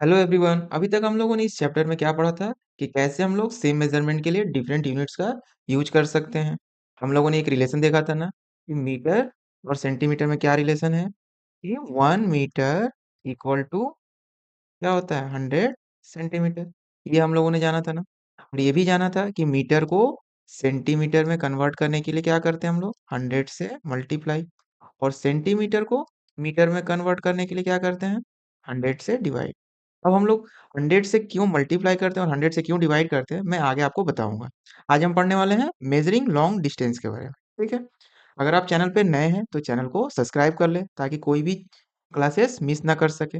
Hello everyone. अभी तक हम लोगों ने इस चैप्टर में क्या पढ़ा था कि कैसे हम लोग सेम मेजरमेंट के लिए डिफरेंट यूनिट्स का यूज कर सकते हैं। हम लोगों ने एक रिलेशन देखा था ना कि मीटर और सेंटीमीटर में क्या रिलेशन है कि 1 मीटर इक्वल टू क्या होता है 100 सेंटीमीटर। ये हम लोगों ने जाना था ना। और ये भी जाना था कि मीटर को सेंटीमीटर में कन्वर्ट करने के लिए क्या करते हैं हम लोग 100 से मल्टीप्लाई, और सेंटीमीटर को मीटर में कन्वर्ट करने के लिए क्या करते हैं 100 से डिवाइड। अब हम लोग 100 से क्यों मल्टीप्लाई करते हैं और 100 से क्यों डिवाइड करते हैं मैं आगे आपको बताऊंगा। आज हम पढ़ने वाले हैं मेजरिंग लॉन्ग डिस्टेंस के बारे में। ठीक है। अगर आप चैनल पे नए हैं तो चैनल को सब्सक्राइब कर लें ताकि कोई भी क्लासेस मिस ना कर सके।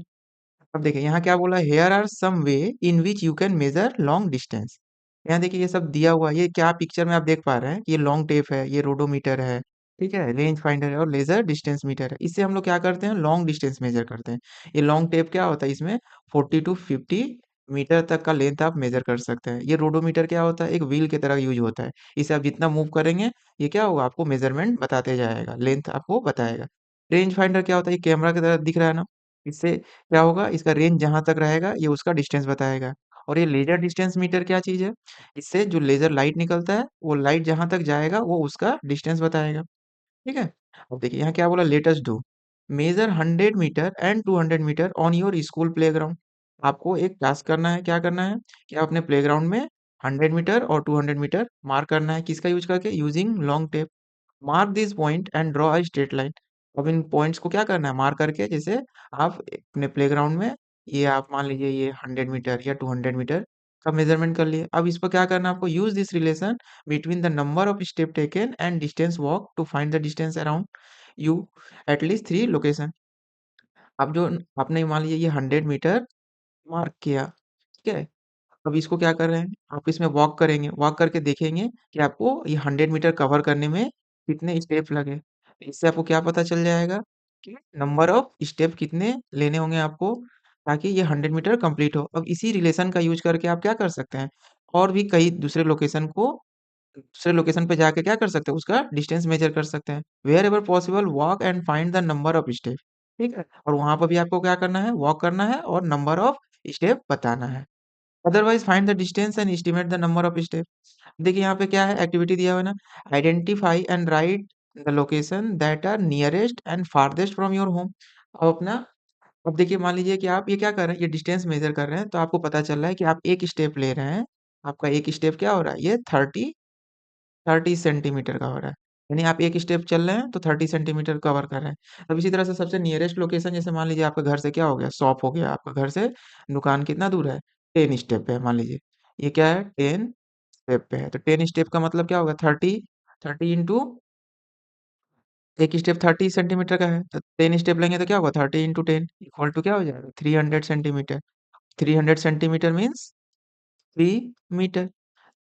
अब देखिए यहाँ क्या बोला, here are some way in which you can measure long distance. यहाँ देखिए ये सब दिया हुआ है, ये क्या पिक्चर में आप देख पा रहे हैं कि ये लॉन्ग टेप है, ये रोडोमीटर है, ठीक है, रेंज फाइंडर है और लेजर डिस्टेंस मीटर है। इससे हम लोग क्या करते हैं लॉन्ग डिस्टेंस मेजर करते हैं। ये लॉन्ग टेप क्या होता है, इसमें 40 to 50 मीटर तक का लेंथ आप मेजर कर सकते हैं। ये रोडोमीटर क्या होता है, एक व्हील की तरह यूज होता है। इसे आप जितना मूव करेंगे ये क्या होगा, आपको मेजरमेंट बताते जाएगा, लेंथ आपको बताएगा। रेंज फाइंडर क्या होता है, ये कैमरा की तरह दिख रहा है ना, इससे क्या होगा, इसका रेंज जहां तक रहेगा ये उसका डिस्टेंस बताएगा। और ये लेजर डिस्टेंस मीटर क्या चीज है, इससे जो लेजर लाइट निकलता है वो लाइट जहां तक जाएगा वो उसका डिस्टेंस बताएगा। ठीक है। अब देखिए यहाँ क्या बोला, let us do measure 100 meter and 200 meter on your school playground. आपको एक टास्क करना है, क्या करना है कि आप अपने प्लेग्राउंड में 100 मीटर और 200 मीटर मार्क करना है, किसका यूज करके, using long tape. Mark this point and draw a straight line. अब इन पॉइंट्स को क्या करना है, मार्क करके, जैसे आप अपने प्लेग्राउंड में ये आप मान लीजिए ये 100 मीटर या 200 मीटर का मेजरमेंट कर लिए। अब इस पर क्या करना है आपको, use this relation between the number of step taken and distance walk to find the distance around you at least 3 location. अब जो आपने मान लीजिए ये 100 मीटर मार्क किया, ठीक है। अब इसको क्या कर रहे हैं, आप इसमें वॉक करेंगे, वॉक करके देखेंगे कि आपको ये 100 मीटर कवर करने में कितने स्टेप लगे। इससे आपको क्या पता चल जाएगा कि नंबर ऑफ स्टेप कितने लेने होंगे आपको ताकि ये 100 मीटर कंप्लीट हो। अब इसी रिलेशन का यूज करके आप क्या कर सकते हैं, और भी कई दूसरे लोकेशन पे जाके क्या कर सकते हैं, उसका डिस्टेंस मेजर कर सकते हैं। Wherever possible walk and find the number of step. ठीक है, और वहां पर भी आपको क्या करना है, वॉक करना है और नंबर ऑफ स्टेप बताना है। Otherwise find the distance and estimate the number of step. देखिए यहाँ पे क्या है, एक्टिविटी दिया हुआ है ना, identify and write the location that are nearest and farthest from your home. अब अपना, अब देखिए मान लीजिए कि आप ये क्या कर रहे हैं, ये डिस्टेंस मेजर कर रहे हैं, तो आपको पता चल रहा है कि आप एक स्टेप ले रहे हैं। आपका एक स्टेप क्या हो रहा है, ये 30 सेंटीमीटर का हो रहा है। यानी आप एक स्टेप चल रहे हैं तो 30 सेंटीमीटर कवर कर रहे हैं। अब इसी तरह से सबसे नियरेस्ट लोकेशन, जैसे मान लीजिए आपके घर से क्या हो गया, शॉप हो गया, आपका घर से दुकान कितना दूर है, 10 स्टेप पे है मान लीजिए। ये क्या है, 10 स्टेप पे है, तो 10 स्टेप का मतलब क्या होगा, 30 एक स्टेप 30 सेंटीमीटर का है, तो 10 स्टेप लेंगे तो क्या होगा, 30 × 10 इक्वल टू क्या हो जाएगा, 300 सेंटीमीटर। 300 centimetre means 3 metre.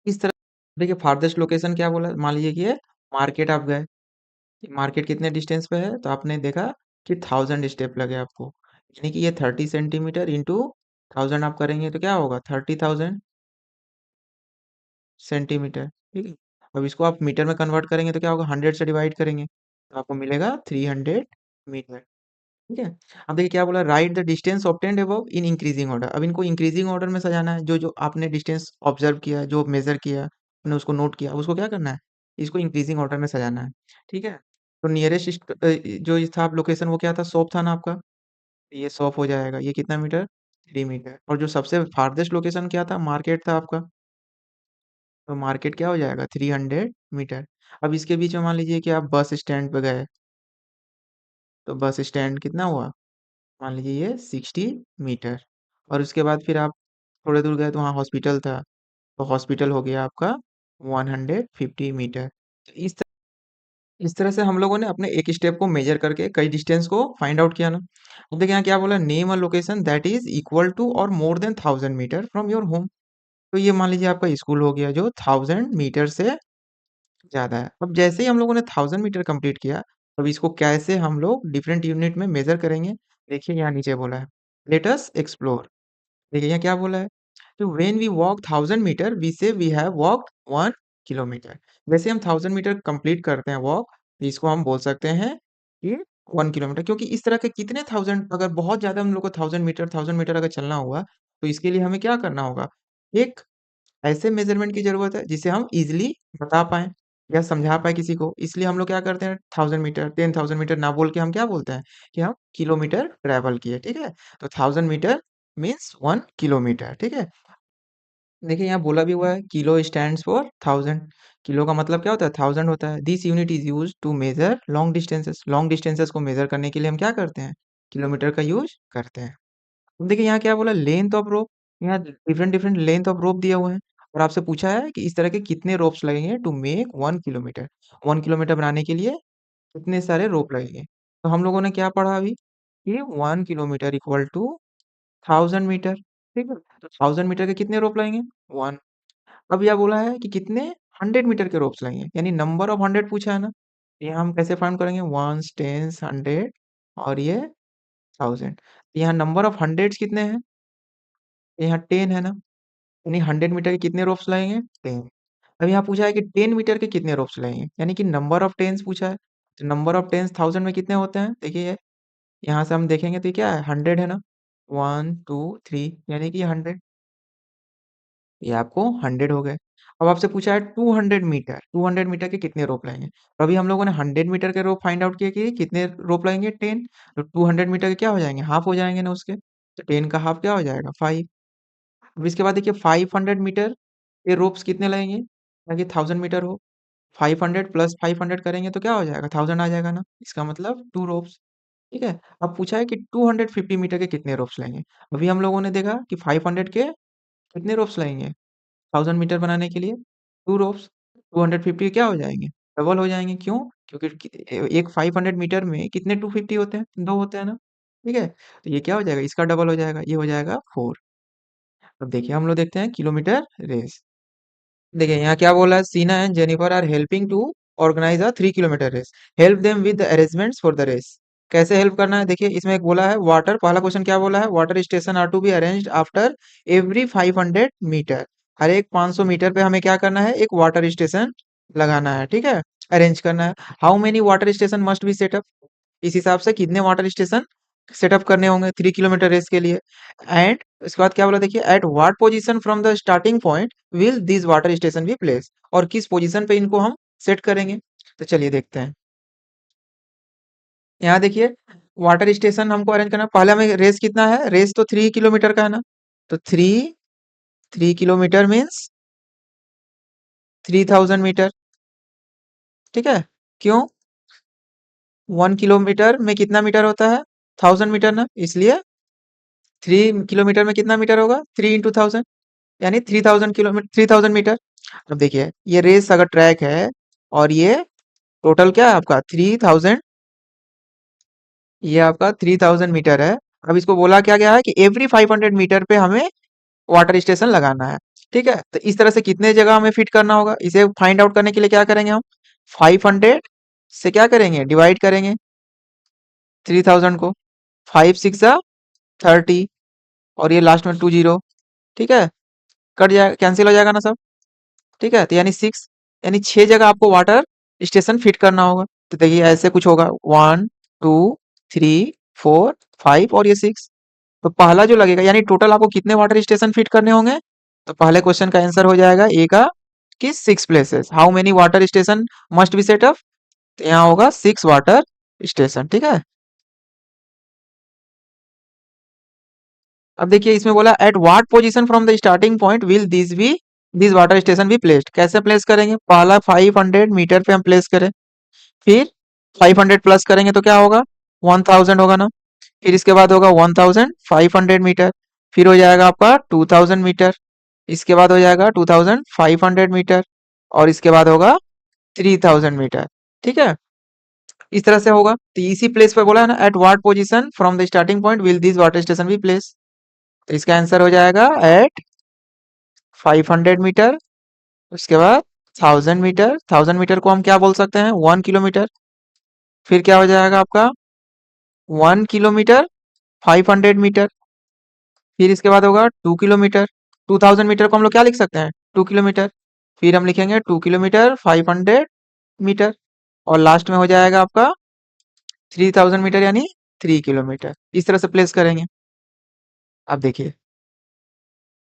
इस तरह देखिए फारदेस्ट लोकेशन क्या बोला, मान लीजिए कि ये मार्केट आप गए, मार्केट कितने डिस्टेंस पे है, तो आपने देखा कि 1000 स्टेप लगे आपको, यानी कि ये 30 सेंटीमीटर इंटू 1000 आप करेंगे तो क्या होगा, 30,000 सेंटीमीटर। ठीक है। अब इसको आप मीटर में कन्वर्ट करेंगे तो क्या होगा, 100 से डिवाइड करेंगे तो आपको मिलेगा 300 मीटर। ठीक है। अब देखिए क्या बोला, right the distance obtained above in increasing order. अब इनको इंक्रीजिंग ऑर्डर में सजाना है, जो जो आपने डिस्टेंस ऑब्जर्व किया, जो मेजर किया, आपने उसको नोट किया, उसको क्या करना है, इसको इंक्रीजिंग ऑर्डर में सजाना है। ठीक है। तो नियरेस्ट जो ये था लोकेशन, वो क्या था, शॉप था ना आपका, ये शॉप हो जाएगा, ये कितना मीटर, 3 मीटर। और जो सबसे फारदेस्ट लोकेशन क्या था, मार्केट था आपका, तो मार्केट क्या हो जाएगा, 300 मीटर। अब इसके बीच में मान लीजिए कि आप बस स्टैंड पे गए, तो बस स्टैंड कितना हुआ, मान लीजिए ये 60 मीटर। और उसके बाद फिर आप थोड़े दूर गए तो वहाँ हॉस्पिटल था, तो हॉस्पिटल हो गया आपका 150 मीटर। तो इस तरह से हम लोगों ने अपने एक स्टेप को मेजर करके कई डिस्टेंस को फाइंड आउट किया ना। अब देखिए यहाँ क्या बोला, name a location that is equal to or more than 1000 metre from your home. तो ये मान लीजिए आपका स्कूल हो गया जो 1000 मीटर से ज्यादा है। अब जैसे ही हम लोगों ने 1000 मीटर कंप्लीट किया, अब इसको कैसे हम लोग डिफरेंट यूनिट में मेजर करेंगे, देखिए यहाँ नीचे बोला है, लेट अस एक्सप्लोर। देखिए यहाँ क्या बोला है, तो when we walk 1000 meter we say we have walked 1 kilometer. जैसे हम 1000 मीटर कंप्लीट करते हैं वॉक, तो इसको हम बोल सकते हैं कि 1 किलोमीटर, क्योंकि इस तरह के कितने थाउज़ेंड, अगर बहुत ज़्यादा हम लोग को 1000 मीटर अगर चलना हुआ, तो इसके लिए हमें क्या करना होगा? एक ऐसे मेज़रमेंट की ज़रूरत है जिसे हम ईज़िली बता पाएँ या समझा पाएँ किसी को। इसलिए हम लोग क्या करते हैं, 1000 मीटर, 10,000 मीटर ना बोल के हम क्या बोलते हैं कि हम किलोमीटर ट्रैवल किए, ठीक है? तो 1000 मीटर मीन्स 1 किलोमीटर, ठीक है? देखिए यहाँ बोला भी हुआ है, किलो स्टैंड्स फॉर 1000। किलो का मतलब क्या होता है? 1000 होता है। This unit is used to measure long distances. Long distances को मेज़र करने के लिए हम क्या करते हैं? किलोमीटर का यूज़ करते हैं। अब देखिए यहाँ क्या बोला, लेंथ ऑफ रोप। यहाँ different different length of rope दिए हुए हैं और आपसे पूछा है कि इस तरह के कितने रोप्स लगेंगे टू मेक 1 किलोमीटर। 1 किलोमीटर बनाने के लिए कितने सारे रोप लगेंगे। तो हम लोगों ने क्या पढ़ा अभी कि 1 किलोमीटर इक्वल टू 1000 मीटर, ठीक है? तो 1000 मीटर के कितने रोप लगेंगे? 1। अब यह बोला है कि कितने 100 मीटर के रोप्स लगेंगे, यानी नंबर ऑफ 100 पूछा है ना। तो यहाँ हम कैसे फाइंड करेंगे? वंस, टेंस, 100 और ये 1000। यहाँ नंबर ऑफ हंड्रेड्स कितने हैं? यहाँ 10 है ना, यानी 100 मीटर के कितने रोप्स लगेंगे? 10। अब यहाँ पूछा है कि 10 मीटर के कितने रोप्स लगेंगे, यानी कि नंबर ऑफ टेंस पूछा है। तो नंबर ऑफ टेंस 1000 में कितने होते हैं? देखिए ये यहाँ से हम देखेंगे तो ये क्या है? 100 है ना। 1 2 3 यानी कि 100। ये आपको 100 हो गए। अब आपसे पूछा है 200 मीटर, 200 मीटर के कितने रोप लगेंगे? तो अभी हम लोगों ने 100 मीटर के रोप फाइंड आउट किए कि कितने रोप लगेंगे? 10। तो 200 मीटर के क्या हो जाएंगे? हाफ हो जाएंगे ना उसके। तो 10 का हाफ क्या हो जाएगा? 5। अब इसके बाद देखिए 500 मीटर के रोप्स कितने लगेंगे, ताकि 1000 मीटर हो। 500 प्लस 500 करेंगे तो क्या हो जाएगा? 1000 आ जाएगा ना। इसका मतलब 2 रोप्स, ठीक है। अब पूछा है कि 250 मीटर के कितने रोप्स लगेंगे। अभी हम लोगों ने देखा कि 500 के कितने रोप्स लगेंगे 1000 मीटर बनाने के लिए? 2 रोप्स। 250 क्या हो जाएंगे? डबल हो जाएंगे। क्यों? क्योंकि एक 500 मीटर में कितने 250 होते हैं? 2 होते हैं ना, ठीक है। तो ये क्या हो जाएगा? इसका डबल हो जाएगा, ये हो जाएगा 4। अब देखिए हम लोग देखते हैं किलोमीटर रेस। देखिए यहाँ क्या बोला है, Seena and Jennifer are helping to organize a 3 kilometer race. Help them with the arrangements for the race. कैसे हेल्प करना है? देखिए इसमें एक बोला है वाटर, पहला क्वेश्चन क्या बोला है? Water station are to be arranged after every 500 metre. हर एक 500 मीटर पे हमें क्या करना है? एक वाटर स्टेशन लगाना है, ठीक है, अरेंज करना है। How many water station must be set up? इस हिसाब से कितने वाटर स्टेशन सेटअप करने होंगे 3 किलोमीटर रेस के लिए। एंड उसके बाद क्या बोला, देखिए at what position from the starting point will this water station be place. और किस पोजीशन पे इनको हम सेट करेंगे। तो चलिए देखते हैं। यहाँ देखिए वाटर स्टेशन हमको अरेंज करना है। पहले हमें रेस कितना है? रेस तो 3 किलोमीटर का है ना। तो 3 किलोमीटर मीन्स 3000 मीटर, ठीक है। क्यों? 1 किलोमीटर में कितना मीटर होता है? 1000 मीटर ना, इसलिए 3 किलोमीटर में कितना मीटर होगा? 3 × 1000, यानी 3000 किलोमीटर, 3000 मीटर। अब देखिए ये रेस अगर ट्रैक है और ये टोटल क्या है आपका 3000, ये आपका 3000 मीटर है। अब इसको बोला क्या गया है कि एवरी 500 मीटर पे हमें वाटर स्टेशन लगाना है, ठीक है। तो इस तरह से कितने जगह हमें फिट करना होगा, इसे फाइंड आउट करने के लिए क्या करेंगे हम? 500 से क्या करेंगे? डिवाइड करेंगे 3000 को। 5 6 30 और ये लास्ट में 20, ठीक है। कट जाए, कैंसिल हो जाएगा ना सब, ठीक है। तो यानी 6, यानी 6 जगह आपको वाटर स्टेशन फिट करना होगा। तो देखिए ऐसे कुछ होगा 1 2 3 4 5 और ये 6। तो पहला जो लगेगा, यानी टोटल आपको कितने वाटर स्टेशन फिट करने होंगे? तो पहले क्वेश्चन का आंसर हो जाएगा ए का कि 6 places. How many water station must be set up? तो यहाँ होगा 6 वाटर स्टेशन, ठीक है। अब देखिए इसमें बोला eight what position from the starting point will this water station be placed. कैसे प्लेस करेंगे? पहला 500 मीटर पे हम प्लेस करें, फिर 500 प्लस करेंगे तो क्या होगा? 1000 होगा ना। फिर इसके बाद होगा 1500 मीटर, फिर हो जाएगा आपका 2000 मीटर, इसके बाद हो जाएगा 2500 मीटर और इसके बाद होगा 3000 मीटर, ठीक है। इस तरह से होगा। तो इसी प्लेस पर बोला है ना, at what position from the starting point will this water station be place. तो इसका आंसर हो जाएगा एट 500 मीटर, उसके बाद 1000 मीटर। 1000 मीटर को हम क्या बोल सकते हैं? 1 किलोमीटर। फिर क्या हो जाएगा आपका 1 किलोमीटर 500 मीटर, फिर इसके बाद होगा 2 किलोमीटर। 2000 मीटर को हम लोग क्या लिख सकते हैं? 2 किलोमीटर। फिर हम लिखेंगे 2 किलोमीटर 500 मीटर और लास्ट में हो जाएगा आपका 3000 मीटर यानी 3 किलोमीटर, इस तरह से प्लेस करेंगे। अब देखिए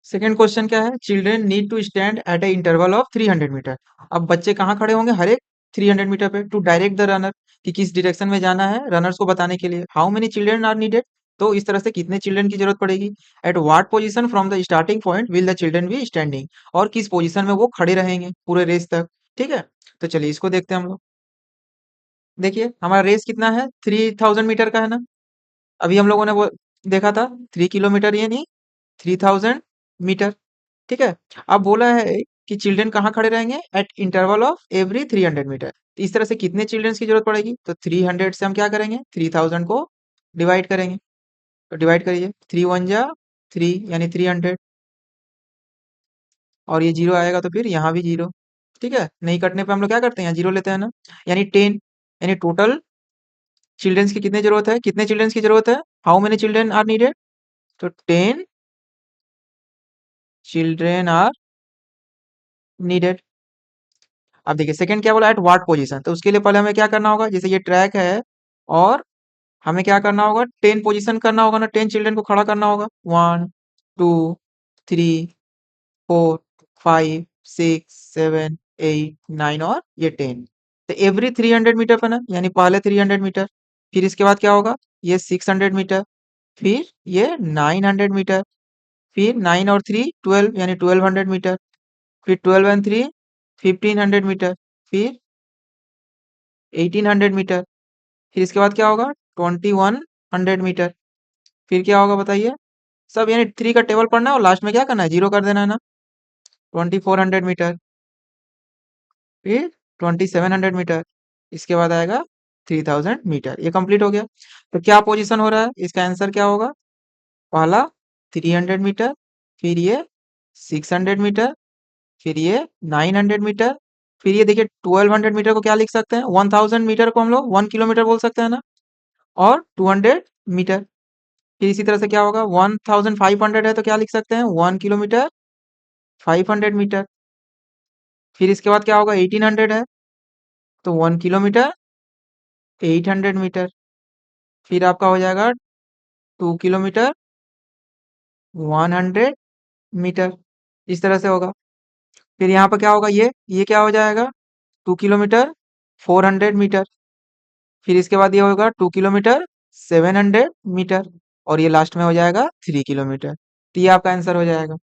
सेकंड क्वेश्चन क्या है, children need to stand at a interval of 300 meter. अब बच्चे कहाँ खड़े होंगे, हर एक 300 मीटर पे, टू डायरेक्ट द रनर, कि किस डायरेक्शन में जाना है रनर्स को बताने के लिए। How many children are needed, तो इस तरह से कितने चिल्ड्रन की जरूरत पड़ेगी। At what position from the starting point will the children be standing, और किस पोजीशन में वो खड़े रहेंगे पूरे रेस तक। ठीक है, तो चलिए इसको देखते हैं हम लोग। देखिए हमारा रेस कितना है, 3000 मीटर का है ना। अभी हम लोगों ने वो देखा था 3 किलोमीटर यानी 3000 मीटर। ठीक है, अब बोला है कि चिल्ड्रन कहाँ खड़े रहेंगे, at interval of every 300 meter. तो इस तरह से कितने चिल्ड्रन की जरूरत पड़ेगी, तो 300 से हम क्या करेंगे, 3000 को डिवाइड करेंगे। तो डिवाइड करिए, 3 × 1 = 3 यानी 300, और ये जीरो आएगा तो फिर यहाँ भी जीरो। ठीक है, नहीं कटने पे हम लोग क्या करते हैं, यहाँ जीरो लेते हैं ना, यानी 10। यानी टोटल चिल्ड्रंस की कितनी जरूरत है, कितने चिल्ड्रंस की जरूरत है, how many children are needed, तो 10 चिल्ड्रन आर नीडेड। अब देखिए सेकंड क्या बोला, एट व्हाट पोजीशन, तो उसके लिए पहले हमें क्या करना होगा, जैसे ये ट्रैक है और हमें क्या करना होगा, 10 पोजीशन करना होगा ना, 10 चिल्ड्रन को खड़ा करना होगा, 1 2 3 4 5 6 7 8 9 और ये 10। तो एवरी 300 मीटर पे ना, यानी पहले 300 मीटर, फिर इसके बाद क्या होगा, ये 600 मीटर, फिर ये 900 मीटर, फिर 9 और 3 12 यानी 1200 मीटर, फिर 12 and 3 1500 मीटर, फिर 1800 मीटर, फिर इसके बाद क्या होगा, 2100 मीटर, फिर क्या होगा बताइए। सब यानी थ्री का टेबल पढ़ना है और लास्ट में क्या करना है, जीरो कर देना है ना। 2400 मीटर, फिर 2700 मीटर, इसके बाद आएगा 3000 मीटर, ये कंप्लीट हो गया। तो क्या पोजीशन हो रहा है, इसका आंसर क्या होगा, पहला 300 मीटर, फिर ये 600 मीटर, फिर ये 900 मीटर, फिर ये देखिए 1200 मीटर को क्या लिख सकते हैं, 1000 मीटर को हम लोग 1 किलोमीटर बोल सकते हैं ना, और 200 मीटर। फिर इसी तरह से क्या होगा, 1500 है तो क्या लिख सकते हैं, 1 किलोमीटर 500 मीटर। फिर इसके बाद क्या होगा, 1800 है तो 1 किलोमीटर 800 मीटर। फिर आपका हो जाएगा 2 किलोमीटर 100 मीटर, इस तरह से होगा। फिर यहाँ पर क्या होगा, ये क्या हो जाएगा, 2 किलोमीटर 400 मीटर। फिर इसके बाद ये होगा 2 किलोमीटर 700 मीटर, और ये लास्ट में हो जाएगा 3 किलोमीटर। तो ये आपका आंसर हो जाएगा।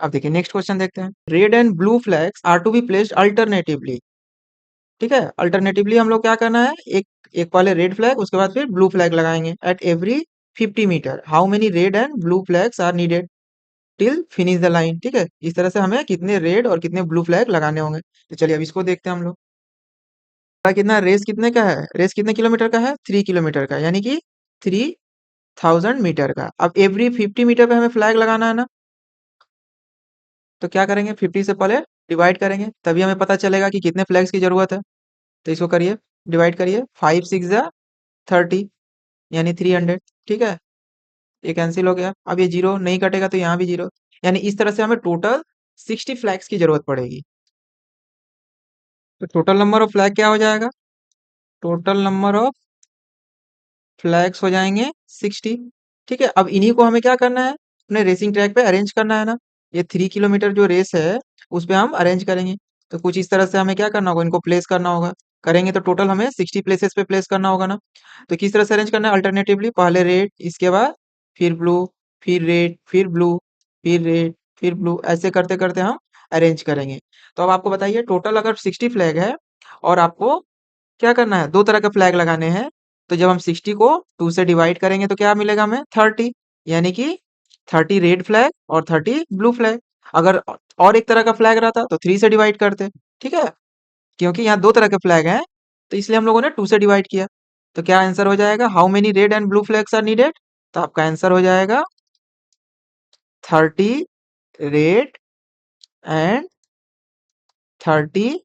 अब देखिए नेक्स्ट क्वेश्चन देखते हैं, red and blue flags are to be placed alternatively. ठीक है, अल्टरनेटिवली हम लोग क्या करना है, एक एक पहले रेड फ्लैग उसके बाद फिर ब्लू फ्लैग लगाएंगे, at every 50 meter how many red and blue flags are needed till finish the line. ठीक है, इस तरह से हमें कितने रेड और कितने ब्लू फ्लैग लगाने होंगे। तो चलिए अब इसको देखते हैं हम लोग। कितना रेस कितने का है, रेस कितने किलोमीटर का है, 3 किलोमीटर का, यानी कि 3000 मीटर का। अब एवरी 50 मीटर पे हमें फ्लैग लगाना है ना, तो क्या करेंगे, 50 से पहले डिवाइड करेंगे, तभी हमें पता चलेगा कि कितने फ्लैग्स की जरूरत है। तो इसको करिए, डिवाइड करिए, 5 6 = 30 यानी 300। ठीक है, ये कैंसिल हो गया, अब ये जीरो नहीं कटेगा तो यहाँ भी जीरो, यानी इस तरह से हमें टोटल 60 फ्लैग्स की जरूरत पड़ेगी। तो टोटल नंबर ऑफ फ्लैग क्या हो जाएगा, टोटल नंबर ऑफ फ्लैग्स हो जाएंगे 60। ठीक है, अब इन्हीं को हमें क्या करना है, अपने रेसिंग ट्रैक पे अरेंज करना है ना। ये 3 किलोमीटर जो रेस है उस पे हम अरेंज करेंगे। तो कुछ इस तरह से हमें क्या करना होगा, इनको प्लेस करना होगा। करेंगे तो टोटल हमें 60 प्लेसेस पे प्लेस करना होगा ना। तो किस तरह से अरेंज करना है, अल्टरनेटिवली पहले रेड, इसके बाद फिर ब्लू, फिर रेड, फिर ब्लू, फिर रेड, फिर ब्लू, ऐसे करते करते हम अरेंज करेंगे। तो अब आपको बताइए, टोटल अगर 60 फ्लैग है और आपको क्या करना है, दो तरह के फ्लैग लगाने हैं, तो जब हम 60 को 2 से डिवाइड करेंगे तो क्या मिलेगा हमें, 30, यानी कि 30 रेड फ्लैग और 30 ब्लू फ्लैग। अगर और एक तरह का फ्लैग रहता तो 3 से डिवाइड करते। ठीक है, क्योंकि यहाँ दो तरह के फ्लैग हैं तो इसलिए हम लोगों ने 2 से डिवाइड किया। तो क्या आंसर हो जाएगा, how many red and blue flags are needed, तो आपका आंसर हो जाएगा 30 red and 30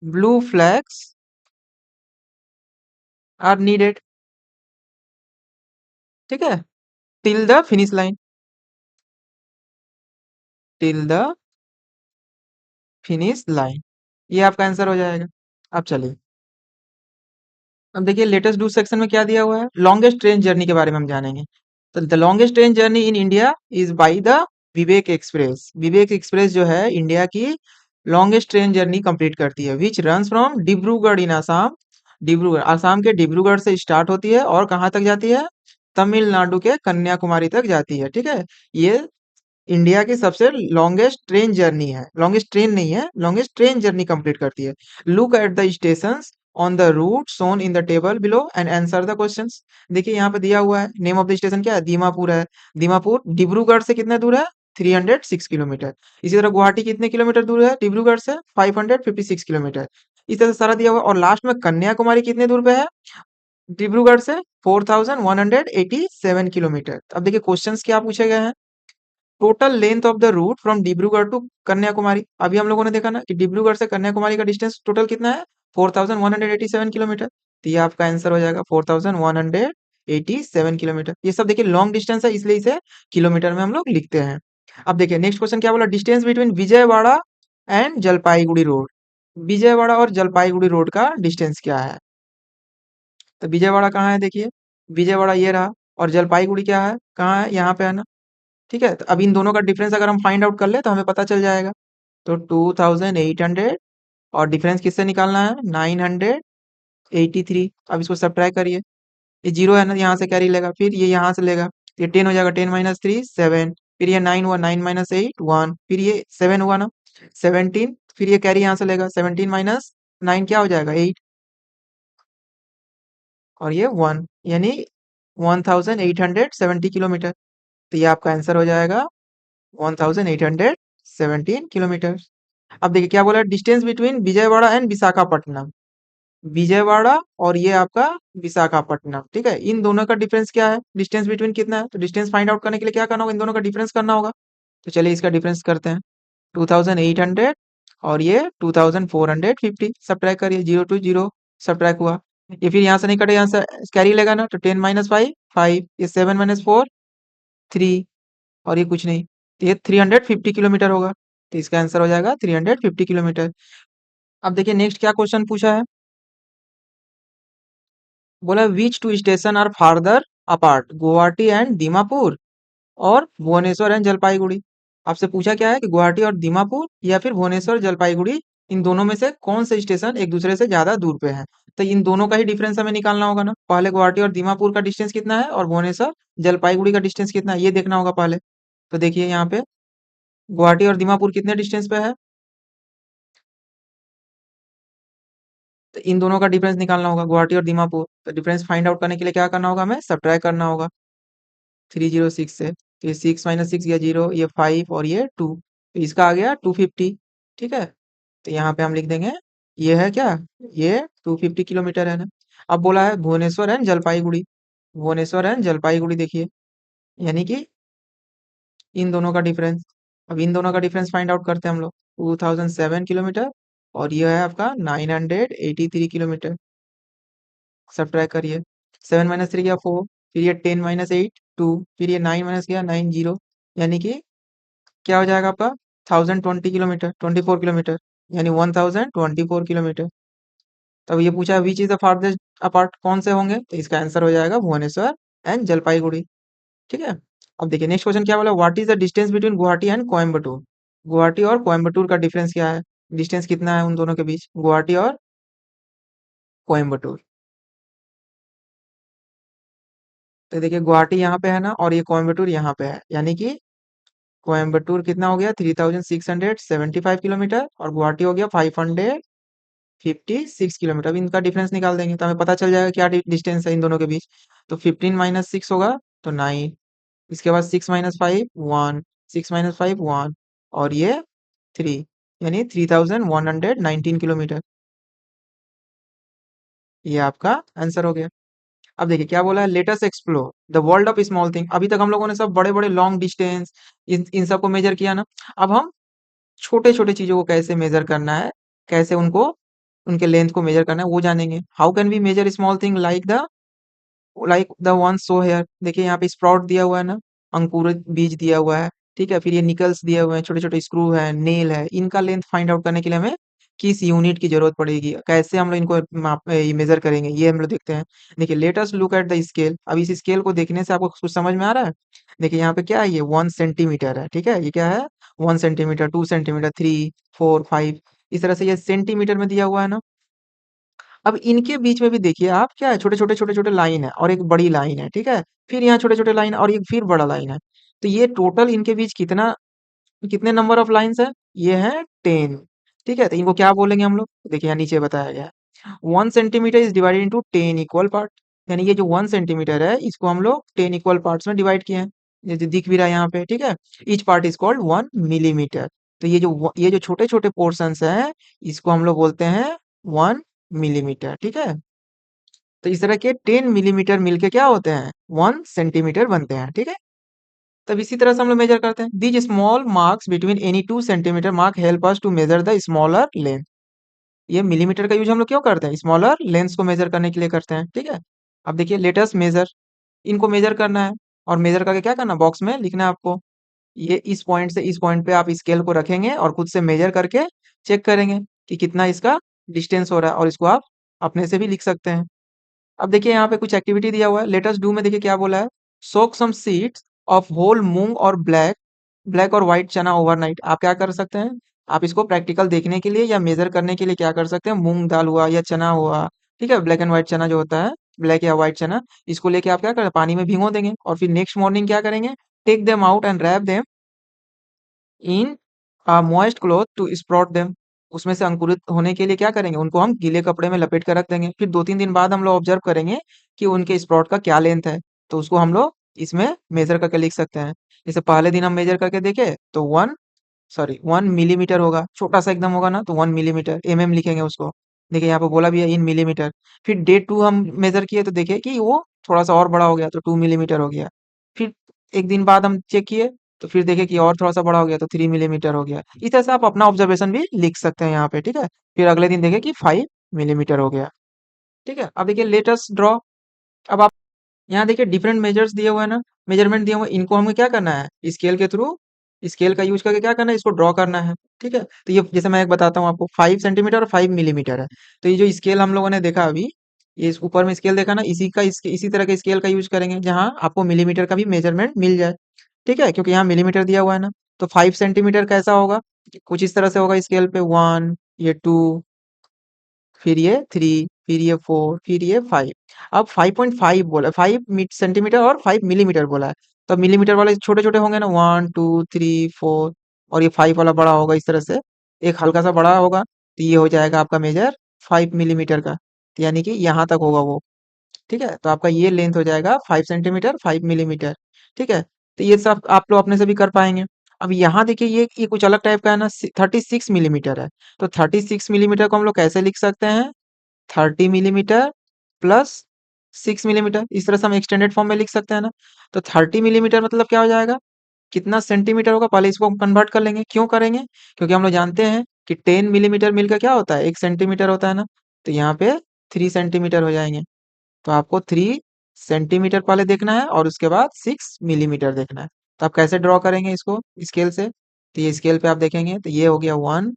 blue flags are needed. ठीक है, till the finish line, till the finish line, ये आपका आंसर हो जाएगा। अब चलिए अब देखिए लेटेस्ट डू सेक्शन में क्या दिया हुआ है, लॉन्गेस्ट ट्रेन जर्नी के बारे में हम जानेंगे। तो the longest train journey in India is by the Vivek express. Vivek express जो है इंडिया की लॉन्गेस्ट ट्रेन जर्नी कंप्लीट करती है, विच रन्स फ्रॉम डिब्रूगढ़ इन आसाम। डिब्रूगढ़ आसाम के डिब्रूगढ़ से स्टार्ट होती है और कहाँ तक जाती है, तमिलनाडु के कन्याकुमारी तक जाती है, ठीक है। ये इंडिया की सबसे लॉन्गेस्ट ट्रेन जर्नी है, लॉन्गेस्ट ट्रेन नहीं है, लॉन्गेस्ट ट्रेन जर्नी कंप्लीट करती है। Look at the stations on the route shown in the table below and answer the questions. देखिए यहाँ पे दिया हुआ है, नेम ऑफ द स्टेशन क्या है, दीमापुर है। दीमापुर डिब्रूगढ़ से कितने दूर है, 306 किलोमीटर। इसी तरह गुवाहाटी कितने किलोमीटर दूर है डिब्रूगढ़ से, 556 किलोमीटर। इस तरह से सारा दिया हुआ है। और लास्ट में कन्याकुमारी कितने दूर पे है डिब्रूगढ़ से, 4187 किलोमीटर। अब देखिए क्वेश्चंस क्या पूछे गए हैं, total length of the route from Dibrugarh to Kanyakumari. अभी हम लोगों ने देखा ना कि डिब्रूगढ़ से कन्याकुमारी का डिस्टेंस टोटल कितना है, 4187 किलोमीटर। तो ये आपका आंसर हो जाएगा 4187 किलोमीटर। ये सब देखिए लॉन्ग डिस्टेंस है, इसलिए इसे किलोमीटर में हम लोग लिखते हैं। अब देखिए नेक्स्ट क्वेश्चन क्या बोला, distance between Vijayawada and Jalpaiguri road. Vijayawada और जलपाईगुड़ी रोड का डिस्टेंस क्या है। तो विजयवाड़ा कहाँ है, देखिए विजयवाड़ा ये रहा, और जलपाईगुड़ी क्या है, कहाँ है, यहाँ पे है ना। ठीक है, तो अब इन दोनों का डिफरेंस अगर हम फाइंड आउट कर ले तो हमें पता चल जाएगा। तो 2800 और डिफरेंस किससे निकालना है, 983। अब इसको सब्ट्रैक्ट करिए, ये जीरो है ना, यहाँ से कैरी लेगा, फिर ये यहाँ से लेगा, ये 10 हो जाएगा, 10 - 3 7, फिर ये 9 हुआ, 9 - 8 1, फिर ये 7 हुआ ना, 17, फिर ये कैरी यहाँ से लेगा, 17 - 9 क्या हो जाएगा, 8, और ये 1, यानी 1870 किलोमीटर। तो ये आपका आंसर हो जाएगा 1817 किलोमीटर। अब देखिए क्या बोला है, distance between Vijayawada and Visakhapatnam. Vijayawada और ये आपका विशाखापट्टनम, ठीक है, इन दोनों का डिफरेंस क्या है, डिस्टेंस बिटवीन कितना है। तो डिस्टेंस फाइंड आउट करने के लिए क्या करना होगा, इन दोनों का डिफरेंस करना होगा। तो चलिए इसका डिफरेंस करते हैं, 2800 और ये 2450, सब्ट्रैक्ट करिए, 0 to 0 सब्ट्रैक्ट हुआ। ये फिर यहाँ से नहीं कटे, यहाँ से कैरी लेगा ना, तो 10 - 5 5, ये 7 - 4 3, और ये कुछ नहीं, तो ये 350 किलोमीटर होगा। तो इसका आंसर हो जाएगा 350 किलोमीटर। अब देखिए नेक्स्ट क्या क्वेश्चन पूछा है, बोला which two station are farther apart, Guwahati and Dimapur or Bhubaneswar and Jalpaiguri. आपसे पूछा क्या है कि गुवाहाटी और दीमापुर या फिर भुवनेश्वर जलपाईगुड़ी, इन दोनों में से कौन से स्टेशन एक दूसरे से ज्यादा दूर पे है। तो इन दोनों का ही डिफरेंस हमें निकालना होगा ना, पहले गुवाहाटी और दीमापुर का डिस्टेंस कितना है और भुवनेश्वर जलपाईगुड़ी का डिस्टेंस कितना है, ये देखना होगा पहले। तो देखिए यहाँ पे गुवाहाटी और दीमापुर कितने डिस्टेंस पे है, तो इन दोनों का डिफरेंस निकालना होगा, गुवाहाटी और दीमापुर। तो डिफरेंस फाइंड आउट करने के लिए क्या करना होगा, हमें सब्ट्रैक्ट करना होगा 306 से। तो ये 6 - 6 या 0, ये 5 और ये 2, तो इसका आ गया 250। ठीक है, तो यहाँ पे हम लिख देंगे, ये है क्या, ये 250 किलोमीटर है ना। अब बोला है भुवनेश्वर एंड जलपाईगुड़ी, भुवनेश्वर एंड जलपाईगुड़ी देखिए, यानी कि इन दोनों का डिफरेंस। अब इन दोनों का डिफरेंस फाइंड आउट करते हैं हम लोग, 2007 किलोमीटर और ये है आपका 983 किलोमीटर। सब्ट्रैक्ट करिए, 7 - 3 गया 4, फिर ये 10 - 8 2, फिर ये 9 माइनस गया 9 0, यानी कि क्या हो जाएगा आपका 1020 किलोमीटर, 24 किलोमीटर, यानी 1024 किलोमीटर। तब ये पूछा which is the farthest apart, कौन से होंगे, तो इसका आंसर हो जाएगा भुवनेश्वर एंड जलपाईगुड़ी। ठीक है, अब देखिए नेक्स्ट क्वेश्चन क्या बोला, what is the distance between Guwahati and Coimbatore. Guwahati और कोयम्बटूर का डिफरेंस क्या है, डिस्टेंस कितना है उन दोनों के बीच, गुवाहाटी और कोयम्बटूर। तो देखिए गुवाहाटी यहाँ पे है ना, और ये कोयम्बटूर यहाँ पे है, यानी कि कोयम्बटूर कितना हो गया 3675 किलोमीटर और गुवाहाटी हो गया 556 किलोमीटर। अब इनका डिफरेंस निकाल देंगे तो हमें पता चल जाएगा क्या डिस्टेंस है इन दोनों के बीच। तो 15 - 6 होगा तो 9, इसके बाद 6 - 5 1, 6 - 5 1, और ये 3, यानी 3119 किलोमीटर। ये आपका आंसर हो गया। अब देखिए क्या बोला है, let us explore the world of small thing. अभी तक हम लोगों ने सब बड़े बड़े लॉन्ग डिस्टेंस इन सबको मेजर किया ना। अब हम छोटे छोटे चीजों को कैसे मेजर करना है, कैसे उनको उनके लेंथ को मेजर करना है वो जानेंगे। How can we measure small thing like the one so here. देखिए यहाँ पे स्प्राउट दिया हुआ है ना, अंकुरित बीज दिया हुआ है, ठीक है, फिर ये निकल्स दिए हुए हैं, छोटे छोटे स्क्रू है, नेल है, इनका लेंथ फाइंड आउट करने के लिए हमें किस यूनिट की ज़रूरत पड़ेगी, कैसे हम लोग इनको मेज़र करेंगे, ये हम लोग देखते हैं। देखिए let us look at the scale. अब इस स्केल को देखने से आपको कुछ समझ में आ रहा है? देखिए यहाँ पे क्या है, ये 1 सेंटीमीटर है, ठीक है? ये क्या है? 1 सेंटीमीटर, 2 सेंटीमीटर, 3, 4, 5 इस तरह से ये सेंटीमीटर में दिया हुआ है ना? अब इनके बीच में भी देखिए आप क्या है, छोटे-छोटे, छोटे-छोटे लाइन है और एक बड़ी लाइन है, ठीक है? फिर यहाँ छोटे-छोटे लाइन और एक फिर बड़ा लाइन है। तो ये टोटल इनके बीच कितने नंबर ऑफ लाइन्स है? ये है 10, ठीक है? तो इनको क्या बोलेंगे हम लोग? देखिए यहाँ नीचे बताया गया है। 1 centimetre is divided into 10 equal part. यानी ये जो 1 सेंटीमीटर है, इसको हम लोग 10 इक्वल पार्ट्स में डिवाइड किए हैं। ये जो दिख भी रहा है यहाँ पे, ठीक है? Each part is called 1 millimetre. तो ये जो छोटे-छोटे पोर्शंस हैं, इसको हम लोग बोलते हैं 1 मिलीमीटर, ठीक है? तो इस तरह के 10 मिलीमीटर मिलके क्या होते हैं? 1 सेंटीमीटर बनते हैं, ठीक है? तब इसी तरह से हम लोग मेजर करते हैं। These small marks between any 2 centimeter mark help us to measure the smaller length. ये मिलीमीटर का यूज़ हम लोग क्यों करते हैं? स्मॉलर लेंथ्स को मेजर करने के लिए करते हैं, ठीक है? अब देखिए लेट अस मेजर। इनको मेजर करना है और मेजर करके क्या करना है? बॉक्स में लिखना है आपको। ये इस पॉइंट से इस पॉइंट पे आप स्केल को रखेंगे और खुद से मेजर करके चेक करेंगे कि कितना इसका डिस्टेंस हो रहा है और इसको आप अपने से भी लिख सकते हैं। अब देखिए यहाँ पे कुछ एक्टिविटी दिया हुआ है। लेट अस डू में देखिए क्या बोला है? सोक सम सीड्स ऑफ होल मूंग और ब्लैक ब्लैक और व्हाइट चना ओवरनाइट। आप क्या कर सकते हैं? आप इसको प्रैक्टिकल देखने के लिए या मेजर करने के लिए क्या कर सकते हैं? मूंग दाल हुआ या चना हुआ, ठीक है? ब्लैक एंड व्हाइट चना जो होता है, ब्लैक या व्हाइट चना, इसको लेके आप क्या करें? पानी में भिगो देंगे और फिर नेक्स्ट मॉर्निंग क्या करेंगे? Take them out and wrap them in moist cloth to sprout them. उसमें से अंकुरित होने के लिए क्या करेंगे? उनको हम गीले कपड़े में लपेट कर रख देंगे। फिर 2-3 दिन बाद हम लोग ऑब्जर्व करेंगे कि उनके स्प्रॉट का क्या लेंथ है। तो उसको हम लोग इसमें मेजर करके लिख सकते हैं। जैसे पहले दिन हम मेजर करके देखे तो 1 मिलीमीटर होगा, छोटा-सा एकदम होगा ना तो 1 मिलीमीटर, एमएम लिखेंगे उसको। देखिए यहाँ पे बोला भी है इन मिलीमीटर। फिर डे 2 हम मेजर किए तो देखे कि वो थोड़ा-सा और बड़ा हो गया तो 2 मिलीमीटर हो गया। फिर 1 दिन बाद हम चेक किए तो फिर देखे कि और थोड़ा-सा बड़ा हो गया तो 3 मिलीमीटर हो गया। इस तरह से आप अपना ऑब्जर्वेशन भी लिख सकते हैं यहाँ पे, ठीक है? फिर अगले दिन देखें कि 5 मिलीमीटर हो गया, ठीक है? अब देखिए लेट अस ड्रॉ। अब आप यहाँ देखिए डिफरेंट मेजर्स दिए हुए हैं ना, मेजरमेंट दिए हुए हैं, इनको हमें क्या करना है? स्केल के थ्रू स्केल का यूज़ करके क्या करना है? इसको ड्रॉ करना है, ठीक है? तो ये जैसे मैं एक बताता हूँ आपको 5 सेंटीमीटर और 5 मिलीमीटर है। तो ये जो स्केल हम लोगों ने देखा अभी, ये इस ऊपर में स्केल देखा ना, इसी तरह के स्केल का यूज़ करेंगे जहाँ आपको मिलीमीटर का भी मेजरमेंट मिल जाए, ठीक है? क्योंकि यहाँ मिलीमीटर दिया हुआ है ना, तो 5 सेंटीमीटर कैसा होगा? कुछ इस तरह से होगा स्केल पे 1, ये 2 फिर ये 3 फिर ये 4 फिर ये 5। अब 5.5 बोला 5 सेंटीमीटर और 5 मिलीमीटर बोला है। तो मिलीमीटर वाले छोटे-छोटे होंगे ना 1, 2, 3, 4 और ये 5 वाला बड़ा होगा इस तरह से। एक हल्का सा बड़ा होगा तो ये हो जाएगा आपका मेजर 5 मिलीमीटर का। तो यानी कि यहाँ तक होगा वो। ठीक है? तो आपका ये लेंथ हो जाएगा 5 सेंटीमीटर 5 मिलीमीटर। ठीक है? तो ये सब आप लोग अपने से भी कर पाएँगे। अब यहाँ देखिए ये कुछ अलग टाइप का है ना 36 मिलीमीटर है। तो 36 मिलीमीटर को हम लोग कैसे लिख सकते हैं? 30 मिलीमीटर प्लस 6 मिलीमीटर इस तरह से हम एक्सटेंडेड फॉर्म में लिख सकते हैं ना। तो 30 मिलीमीटर मतलब क्या हो जाएगा? कितना सेंटीमीटर होगा? पहले इसको हम कन्वर्ट कर लेंगे। क्यों करेंगे? क्योंकि हम लोग जानते हैं कि 10 मिलीमीटर मिलकर क्या होता है? 1 सेंटीमीटर होता है ना। तो यहाँ पे 3 सेंटीमीटर हो जाएंगे। तो आपको 3 सेंटीमीटर पहले देखना है और उसके बाद 6 मिलीमीटर देखना है। तो आप कैसे ड्रॉ करेंगे इसको स्केल से? तो ये स्केल पे आप देखेंगे तो ये हो गया 1,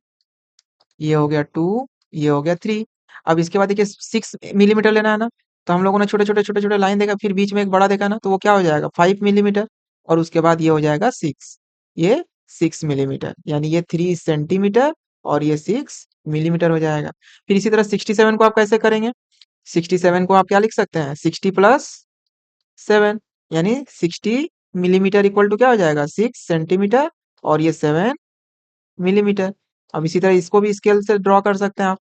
ये हो गया 2, ये हो गया 3। अब इसके बाद देखिए 6 मिलीमीटर लेना है ना, तो हम लोगों ने छोटे-छोटे लाइन देखा, फिर बीच में एक बड़ा देखा ना, तो वो क्या हो जाएगा 5 मिलीमीटर और उसके बाद ये हो जाएगा 6। ये 6 मिलीमीटर यानी ये 3 सेंटीमीटर और ये 6 मिलीमीटर हो जाएगा। फिर इसी तरह 67 को आप कैसे करेंगे? 67 को आप क्या लिख सकते हैं? 60 प्लस 7 यानी 60 मिलीमीटर इक्वल टू क्या हो जाएगा? 6 सेंटीमीटर और ये 7 मिलीमीटर। अब इसी तरह इसको भी स्केल से ड्रॉ कर सकते हैं आप।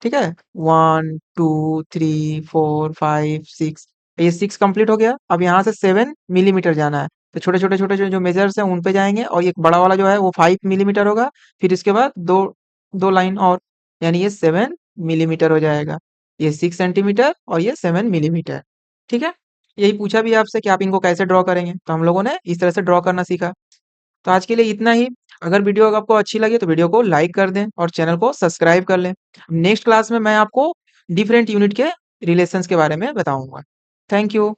ठीक है? 1, 2, 3, 4, 5, 6 ये 6 कंप्लीट हो गया। अब यहाँ से 7 मिलीमीटर जाना है। तो छोटे-छोटे जो मेजर्स हैं उन पे जाएँगे और एक बड़ा वाला जो है वो 5 मिलीमीटर होगा। फिर इसके बाद 2 लाइन और यानी ये 7 मिलीमीटर हो जाएगा। ये 6 सेंटीमीटर और ये 7 मिलीमीटर। ठीक है? यही पूछा भी आपसे कि आप इनको कैसे ड्रॉ करेंगे? तो हम लोगों ने इस तरह से ड्रॉ करना सीखा। तो आज के लिए इतना ही। अगर वीडियो आपको अच्छी लगी तो वीडियो को लाइक कर दें और चैनल को सब्सक्राइब कर लें। नेक्स्ट क्लास में मैं आपको डिफरेंट यूनिट के रिलेशंस के बारे में बताऊंगा। Thank you.